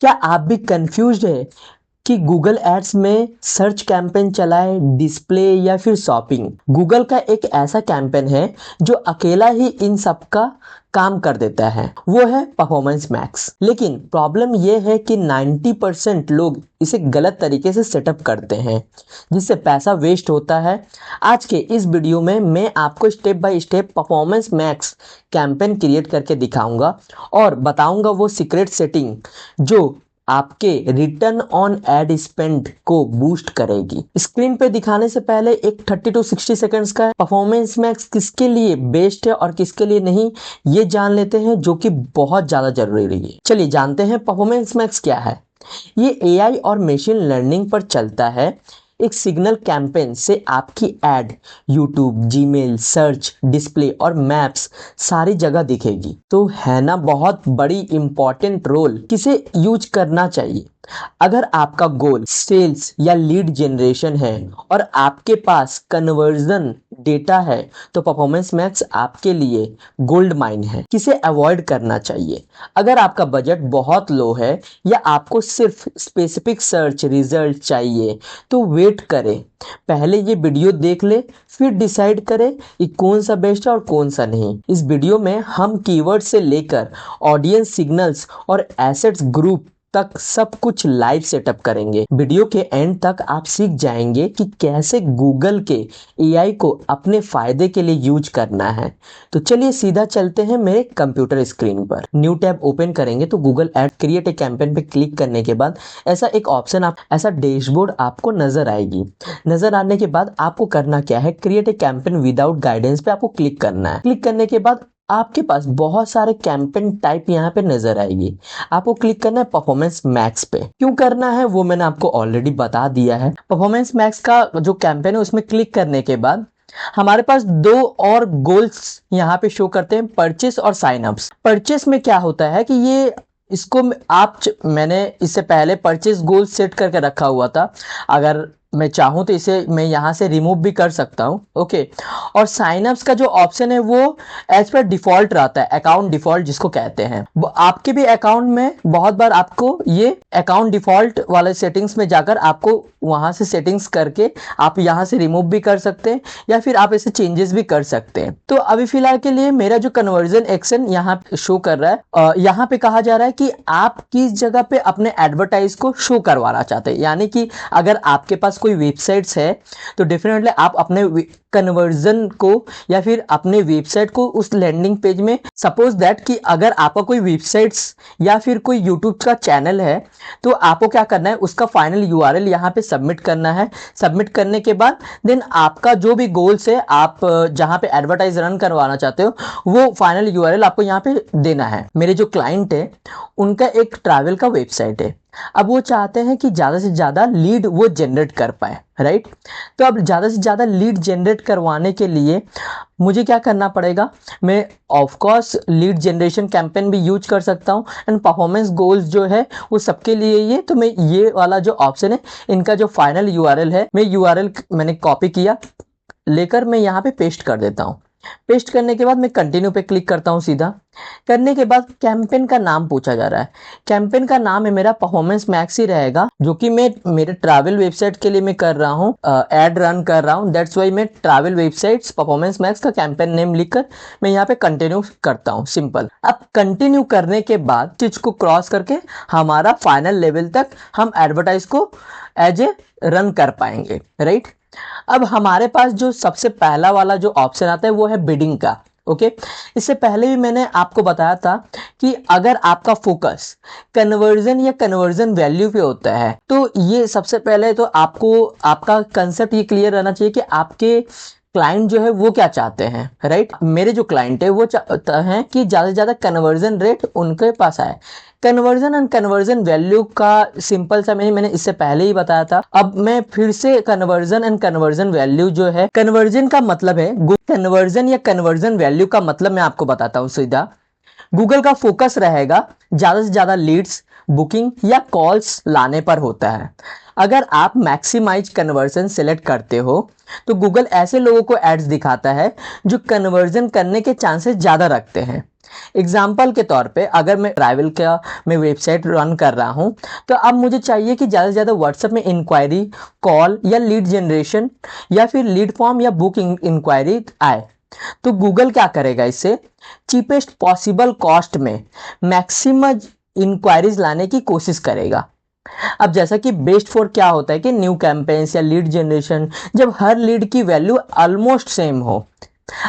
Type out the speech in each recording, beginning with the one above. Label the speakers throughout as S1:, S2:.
S1: क्या आप भी कंफ्यूज्ड है कि गूगल एड्स में सर्च कैंपेन चलाए, डिस्प्ले या फिर शॉपिंग? गूगल का एक ऐसा कैंपेन है जो अकेला ही इन सब का काम कर देता है, वो है परफॉर्मेंस मैक्स। लेकिन प्रॉब्लम ये है कि 90% लोग इसे गलत तरीके से सेटअप करते हैं, जिससे पैसा वेस्ट होता है। आज के इस वीडियो में मैं आपको step by step performance max campaign create करके दिखाऊंगा और बताऊंगा वो सीक्रेट सेटिंग जो आपके रिटर्न ऑन एड स्पेंड को बूस्ट करेगी। स्क्रीन पे दिखाने से पहले एक 30 to 60 सेकंड्स का परफॉर्मेंस मैक्स किसके लिए बेस्ट है और किसके लिए नहीं, ये जान लेते हैं, जो कि बहुत ज्यादा जरूरी है। चलिए जानते हैं परफॉर्मेंस मैक्स क्या है। ये एआई और मशीन लर्निंग पर चलता है। एक सिग्नल कैंपेन से आपकी ad YouTube, Gmail, search, display और मैप्स सारी जगह दिखेगी। तो है ना बहुत बड़ी इंपॉर्टेंट रोल, किसे यूज करना चाहिए। अगर आपका गोल सेल्स या लीड जनरेशन है और आपके पास कन्वर्जन डेटा है तो परफॉर्मेंस मैक्स आपके लिए गोल्ड माइन है। किसे अवॉइड करना चाहिए? अगर आपका बजट बहुत लो है या आपको सिर्फ स्पेसिफिक सर्च रिजल्ट चाहिए तो वेट करें, पहले ये वीडियो देख ले, फिर डिसाइड करें कि कौन सा बेस्ट है और कौन सा नहीं। इस वीडियो में हम कीवर्ड से लेकर ऑडियंस सिग्नल्स और एसेट्स ग्रुप तक सब कुछ लाइव सेटअप करेंगे। वीडियो के एंड तक आप सीख जाएंगे कि कैसे गूगल के एआई को अपने फायदे के लिए यूज करना है। तो चलिए सीधा चलते हैं मेरे कंप्यूटर स्क्रीन पर। न्यू टैब ओपन करेंगे तो Google ad create a campaign पे क्लिक करने के बाद ऐसा एक ऑप्शन ऐसा डैशबोर्ड आपको नजर आएगी। नजर आने के बाद आपको करना क्या है, create a campaign without guidance पे आपको क्लिक करना है। क्लिक करने के बाद आपके पास बहुत सारे कैंपेन टाइप यहाँ पे नजर आएगी। आपको क्लिक करना है परफॉर्मेंस मैक्स पे। क्यों करना है वो मैंने आपको ऑलरेडी बता दिया है। परफॉर्मेंस मैक्स का जो कैंपेन है उसमें क्लिक करने के बाद हमारे पास दो और गोल्स यहाँ पे शो करते हैं, परचेस और साइन अप्स। परचेस में क्या होता है कि ये इसको मैंने इससे पहले परचेस गोल सेट करके रखा हुआ था। अगर मैं चाहूं तो इसे मैं यहाँ से रिमूव भी कर सकता हूँ। ओके, और साइन अप्स का जो ऑप्शन है वो एज पर डिफॉल्ट रहता है, अकाउंट डिफॉल्ट जिसको कहते हैं। आपके भी अकाउंट में बहुत बार आपको ये अकाउंट डिफॉल्ट वाले सेटिंग्स में जाकर आपको वहां से सेटिंग्स करके आप यहाँ से रिमूव भी कर सकते हैं या फिर आप इसे चेंजेस भी कर सकते हैं। तो अभी फिलहाल के लिए मेरा जो कन्वर्जन एक्शन यहाँ शो कर रहा है, यहाँ पे कहा जा रहा है कि आप किस जगह पे अपने एडवर्टाइज को शो करवाना चाहते हैं। यानी कि अगर आपके पास कोई वेबसाइट्स है तो डेफिनेटली आप अपने कन्वर्जन को या फिर अपने वेबसाइट को उस लैंडिंग पेज में, सपोज दैट कि अगर आपका कोई वेबसाइट्स या फिर कोई यूट्यूब का चैनल है तो आपको क्या करना है, उसका फाइनल यूआरएल यहाँ पे सबमिट करना है। सबमिट करने के बाद देन आपका जो भी गोल्स है, आप जहाँ पे एडवर्टाइज रन करवाना चाहते हो वो फाइनल यूआरएल आपको यहाँ पे देना है। मेरे जो क्लाइंट है उनका एक ट्रैवल का वेबसाइट है। अब वो चाहते हैं कि ज़्यादा से ज़्यादा लीड वो जनरेट कर पाए, राइट। तो अब ज़्यादा से ज़्यादा लीड जनरेट करवाने के लिए मुझे क्या करना पड़ेगा, मैं of course lead generation campaign भी यूज कर सकता हूँ एंड परफॉर्मेंस गोल्स जो है वो सबके लिए ये। तो मैं ये वाला जो ऑप्शन है, इनका जो फाइनल यूआरएल है, मैं यूआरएल मैंने कॉपी किया लेकर मैं यहाँ पे पेस्ट कर देता हूँ। पेस्ट करने के बाद मैं कंटिन्यू पे क्लिक करता हूँ। सीधा करने के बाद कैंपेन का नाम पूछा जा रहा है। कैंपेन का नाम है मेरा परफॉर्मेंस मैक्स ही रहेगा, जो कि मैं मेरे ट्रैवल वेबसाइट के लिए मैं कर रहा हूँ, एड रन कर रहा हूँ। दैट्स वाई मैं ट्रैवल वेबसाइट्स परफॉर्मेंस मैक्स का कैंपेन नेम लिखकर मैं यहाँ पे कंटिन्यू करता हूँ, सिंपल। अब कंटिन्यू करने के बाद चीज को क्रॉस करके हमारा फाइनल लेवल तक हम एडवर्टाइज को एज ए रन कर पाएंगे, राइट। अब हमारे पास जो सबसे पहला वाला जो ऑप्शन आता है वो है बिडिंग का। ओके, इससे पहले भी मैंने आपको बताया था कि अगर आपका फोकस कन्वर्जन या कन्वर्जन वैल्यू पे होता है तो ये सबसे पहले तो आपको आपका कंसेप्ट ये क्लियर रहना चाहिए कि आपके क्लाइंट जो है वो क्या चाहते हैं, राइट। मेरे जो क्लाइंट है वो चाहते हैं कि ज्यादा से ज्यादा कन्वर्जन रेट उनके पास आए। कन्वर्जन एंड कन्वर्जन वैल्यू का सिंपल सा मैंने इससे पहले ही बताया था। अब मैं फिर से कन्वर्जन एंड कन्वर्जन वैल्यू जो है, कन्वर्जन का मतलब है कन्वर्जन या कन्वर्जन वैल्यू का मतलब मैं आपको बताता हूँ सीधा। गूगल का फोकस रहेगा ज्यादा से ज्यादा लीड्स, बुकिंग या कॉल्स लाने पर होता है। अगर आप मैक्सिमाइज कन्वर्जन सेलेक्ट करते हो तो गूगल ऐसे लोगों को एड्स दिखाता है जो कन्वर्जन करने के चांसेस ज़्यादा रखते हैं। एग्जाम्पल के तौर पे अगर मैं ट्रैवल का मैं वेबसाइट रन कर रहा हूँ, तो अब मुझे चाहिए कि ज़्यादा से ज़्यादा व्हाट्सएप में इंक्वायरी, कॉल या लीड जनरेशन या फिर लीड फॉर्म या बुक इंक्वायरी आए, तो गूगल क्या करेगा, इससे चीपेस्ट पॉसिबल कॉस्ट में मैक्सिमम इंक्वायरीज लाने की कोशिश करेगा। अब जैसा कि बेस्ट फॉर क्या होता है कि न्यू कैंपेन्स या लीड जनरेशन, जब हर लीड की वैल्यू ऑलमोस्ट सेम हो।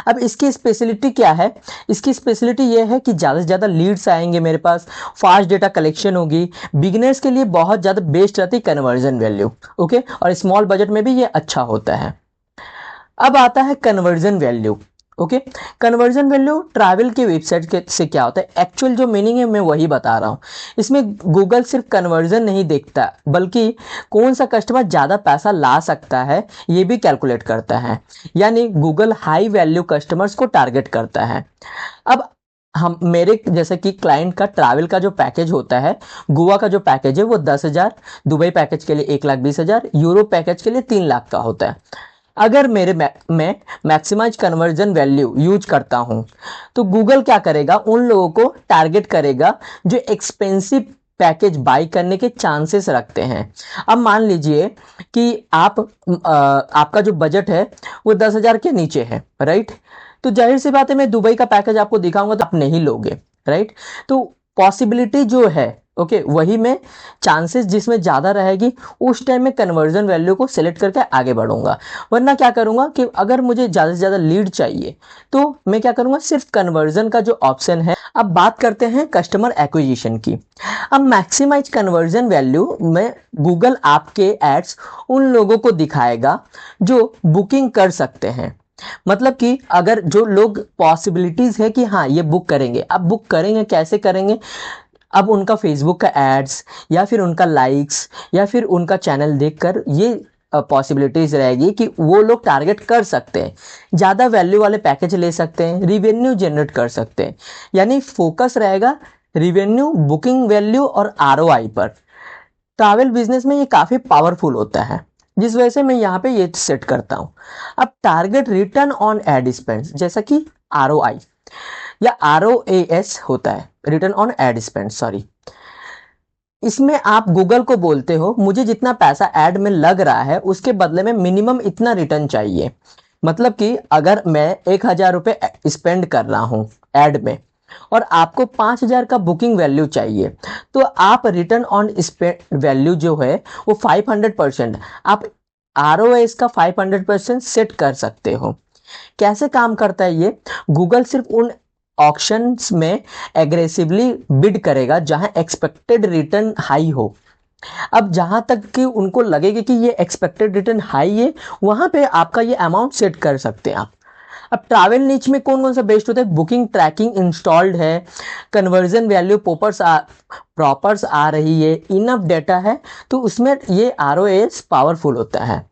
S1: अब इसकी स्पेशलिटी क्या है, इसकी स्पेशलिटी ये है कि ज़्यादा से ज़्यादा लीड्स आएंगे मेरे पास, फास्ट डेटा कलेक्शन होगी, बिगिनर्स के लिए बहुत ज़्यादा बेस्ट रहती कन्वर्जन वैल्यू। ओके, और स्मॉल बजट में भी ये अच्छा होता है। अब आता है conversion value. Okay, conversion value travel के वेबसाइट के से क्या होता है, एक्चुअल जो मीनिंग है मैं वही बता रहा हूँ। इसमें गूगल सिर्फ कन्वर्जन नहीं देखता, बल्कि कौन सा कस्टमर ज़्यादा पैसा ला सकता है ये भी कैलकुलेट करता है। यानी गूगल हाई वैल्यू कस्टमर्स को टारगेट करता है। अब हम मेरे जैसे कि क्लाइंट का ट्रैवल का जो पैकेज होता है, गोवा का जो पैकेज है वो 10,000, दुबई पैकेज के लिए 1,20,000, यूरोप पैकेज के लिए 3 लाख का होता है। अगर मैं मैक्सिमाइज कन्वर्जन वैल्यू यूज करता हूं, तो गूगल क्या करेगा, उन लोगों को टारगेट करेगा जो एक्सपेंसिव पैकेज बाई करने के चांसेस रखते हैं। अब मान लीजिए कि आपका जो बजट है वो 10,000 के नीचे है, राइट। तो जाहिर सी बात है मैं दुबई का पैकेज आपको दिखाऊंगा तो आप नहीं लोगे, राइट। तो पॉसिबिलिटी जो है, ओके, वही में चांसेस जिसमें ज़्यादा रहेगी उस टाइम में कन्वर्जन वैल्यू को सिलेक्ट करके आगे बढ़ूंगा। वरना क्या करूंगा कि अगर मुझे ज़्यादा से ज़्यादा लीड चाहिए तो मैं क्या करूंगा, सिर्फ कन्वर्जन का जो ऑप्शन है। अब बात करते हैं कस्टमर एक्विजिशन की। अब मैक्सिमाइज कन्वर्जन वैल्यू में गूगल आपके एड्स उन लोगों को दिखाएगा जो बुकिंग कर सकते हैं। मतलब कि अगर जो लोग पॉसिबिलिटीज है कि हाँ ये बुक करेंगे, अब बुक करेंगे कैसे करेंगे, अब उनका फेसबुक का एड्स या फिर उनका लाइक्स या फिर उनका चैनल देखकर ये पॉसिबिलिटीज रहेगी कि वो लोग टारगेट कर सकते हैं, ज़्यादा वैल्यू वाले पैकेज ले सकते हैं, रिवेन्यू जनरेट कर सकते हैं। यानी फोकस रहेगा रिवेन्यू, बुकिंग वैल्यू और आरओआई पर। ट्रैवल बिजनेस में ये काफ़ी पावरफुल होता है, जिस वजह से मैं यहाँ पे ये सेट करता हूँ। अब target return on ad spend, जैसा कि आरओआई या आरओएएस होता है, return on ad spend, sorry. इसमें आप गूगल को बोलते हो मुझे जितना पैसा ऐड में लग रहा है उसके बदले में मिनिमम इतना रिटर्न चाहिए। मतलब कि अगर मैं 1,000 रुपये स्पेंड कर रहा हूँ एड में और आपको 5,000 का बुकिंग वैल्यू चाहिए, तो आप रिटर्न ऑन स्पेंड वैल्यू जो है वो 500%, आप आरओएस का 500% सेट कर सकते हो। कैसे काम करता है ये, गूगल सिर्फ उन ऑक्शंस में एग्रेसिवली बिड करेगा जहां एक्सपेक्टेड रिटर्न हाई हो। अब जहां तक कि उनको लगेगा कि ये एक्सपेक्टेड रिटर्न हाई है, वहां पे आपका ये अमाउंट सेट कर सकते हैं आप। अब ट्रैवल नीच में कौन कौन सा बेस्ट होता है, बुकिंग ट्रैकिंग इंस्टॉल्ड है, कन्वर्जन वैल्यू प्रॉपर्स आ रही है, इनफ डेटा है, तो उसमें ये आरओएस पावरफुल होता है।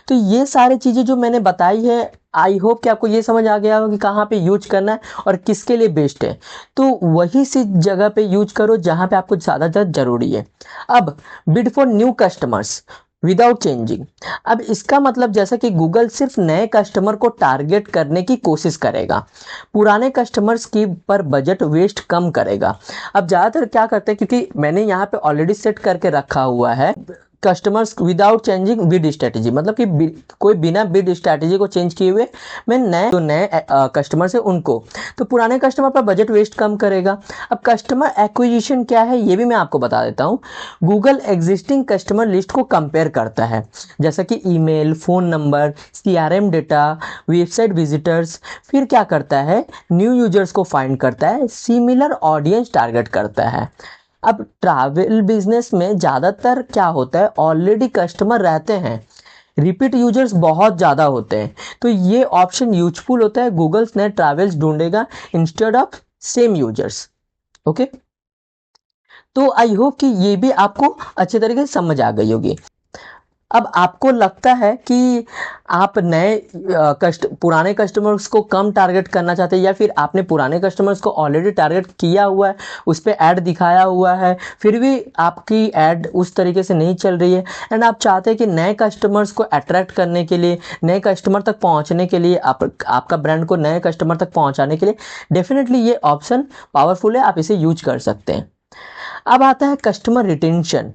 S1: तो ये सारी चीज़ें जो मैंने बताई है, आई होप कि आपको ये समझ आ गया हो कि कहाँ पे यूज करना है और किसके लिए बेस्ट है। तो वही सी जगह पे यूज करो जहाँ पे आपको ज़्यादा ज़रूरी है। अब bid for new customers without changing. अब इसका मतलब जैसा कि गूगल सिर्फ नए कस्टमर को टारगेट करने की कोशिश करेगा, पुराने कस्टमर्स की पर बजट वेस्ट कम करेगा। अब ज़्यादातर क्या करते हैं, क्योंकि मैंने यहाँ पे ऑलरेडी सेट करके रखा हुआ है customers without changing bid strategy, मतलब कि कोई बिना बिड स्ट्रेटेजी को चेंज किए हुए मैं नए कस्टमर से उनको, तो पुराने कस्टमर पर बजट वेस्ट कम करेगा। अब कस्टमर एक्विजिशन क्या है ये भी मैं आपको बता देता हूँ। गूगल एग्जिस्टिंग कस्टमर लिस्ट को कंपेयर करता है, जैसा कि email, phone number, CRM data, website visitors. फिर क्या करता है, न्यू यूजर्स को फाइंड करता है, सिमिलर ऑडियंस टारगेट करता है। अब ट्रैवल बिजनेस में ज़्यादातर क्या होता है, ऑलरेडी कस्टमर रहते हैं, रिपीट यूजर्स बहुत ज़्यादा होते हैं, तो ये ऑप्शन यूजफुल होता है। गूगल ने ट्रैवल्स ढूंढेगा instead of same users. Okay, तो आई होप कि ये भी आपको अच्छे तरीके से समझ आ गई होगी। अब आपको लगता है कि आप पुराने कस्टमर्स को कम टारगेट करना चाहते हैं, या फिर आपने पुराने कस्टमर्स को ऑलरेडी टारगेट किया हुआ है, उस पर ऐड दिखाया हुआ है, फिर भी आपकी ऐड उस तरीके से नहीं चल रही है, एंड आप चाहते हैं कि नए कस्टमर्स को अट्रैक्ट करने के लिए, नए कस्टमर तक पहुंचने के लिए, आपका ब्रांड को नए कस्टमर तक पहुंचाने के लिए डेफिनेटली ये ऑप्शन पावरफुल है, आप इसे यूज कर सकते हैं। अब आता है कस्टमर रिटेंशन।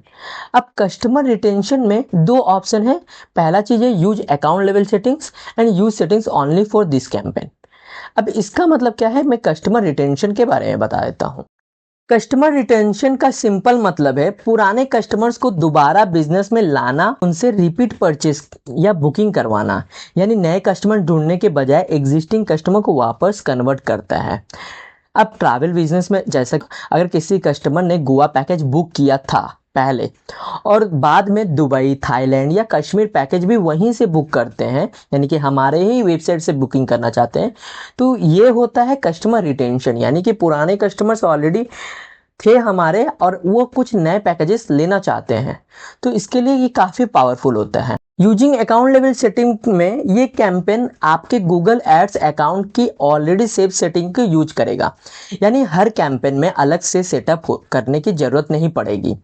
S1: अब कस्टमर रिटेंशन में दो ऑप्शन है। पहला चीज है use account level settings and use settings only for this campaign. अब इसका मतलब क्या है, मैं कस्टमर रिटेंशन के बारे में बता देता हूँ। कस्टमर रिटेंशन का सिंपल मतलब है पुराने कस्टमर्स को दोबारा बिजनेस में लाना, उनसे रिपीट परचेस या बुकिंग करवाना, यानी नए कस्टमर ढूंढने के बजाय एग्जिस्टिंग कस्टमर को वापस कन्वर्ट करता है। अब ट्रैवल बिजनेस में जैसे अगर किसी कस्टमर ने गोवा पैकेज बुक किया था पहले और बाद में दुबई, थाईलैंड या कश्मीर पैकेज भी वहीं से बुक करते हैं, यानी कि हमारे ही वेबसाइट से बुकिंग करना चाहते हैं, तो ये होता है कस्टमर रिटेंशन, यानी कि पुराने कस्टमर्स ऑलरेडी थे हमारे और वो कुछ नए पैकेजेस लेना चाहते हैं, तो इसके लिए ये काफ़ी पावरफुल होता है। यूजिंग अकाउंट लेवल सेटिंग में ये कैंपेन आपके गूगल एड्स अकाउंट की ऑलरेडी सेव सेटिंग को यूज करेगा, यानी हर कैंपेन में अलग से सेटअप करने की ज़रूरत नहीं पड़ेगी।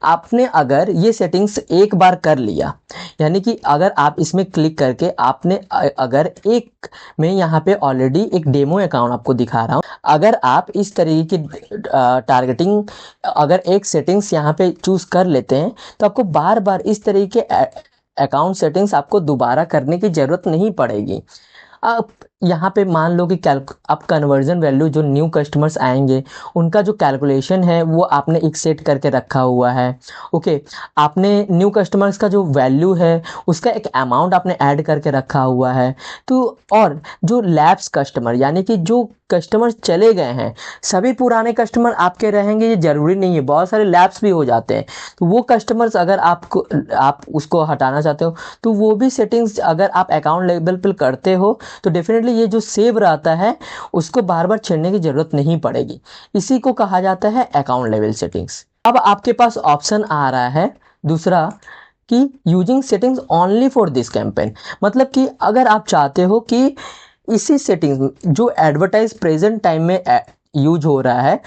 S1: आपने अगर ये सेटिंग्स एक बार कर लिया, यानी कि अगर आप इसमें क्लिक करके आपने अगर एक मैं यहाँ पे ऑलरेडी एक डेमो अकाउंट आपको दिखा रहा हूँ, अगर आप इस तरीके की टारगेटिंग अगर एक सेटिंग्स यहाँ पे चूज़ कर लेते हैं तो आपको बार बार इस तरीके अकाउंट सेटिंग्स आपको दोबारा करने की ज़रूरत नहीं पड़ेगी। आप यहाँ पे मान लो कि आप कन्वर्जन वैल्यू जो न्यू कस्टमर्स आएंगे उनका जो कैलकुलेशन है वो आपने एक सेट करके रखा हुआ है। ओके, आपने न्यू कस्टमर्स का जो वैल्यू है उसका एक अमाउंट आपने ऐड करके रखा हुआ है। तो और जो लैप्स कस्टमर, यानी कि जो कस्टमर्स चले गए हैं, सभी पुराने कस्टमर आपके रहेंगे ये ज़रूरी नहीं है, बहुत सारे लैप्स भी हो जाते हैं। तो वो कस्टमर्स अगर आप उसको हटाना चाहते हो तो वो भी सेटिंग्स अगर आप अकाउंट लेवल पर करते हो तो डेफिनेटली ये जो सेव रहता है उसको बार बार छेड़ने की ज़रूरत नहीं पड़ेगी। इसी को कहा जाता है अकाउंट लेवल सेटिंग्स। अब आपके पास ऑप्शन आ रहा है दूसरा कि using settings only for this campaign, मतलब कि अगर आप चाहते हो कि इसी सेटिंग्स जो एडवर्टाइज प्रेजेंट टाइम में यूज हो रहा है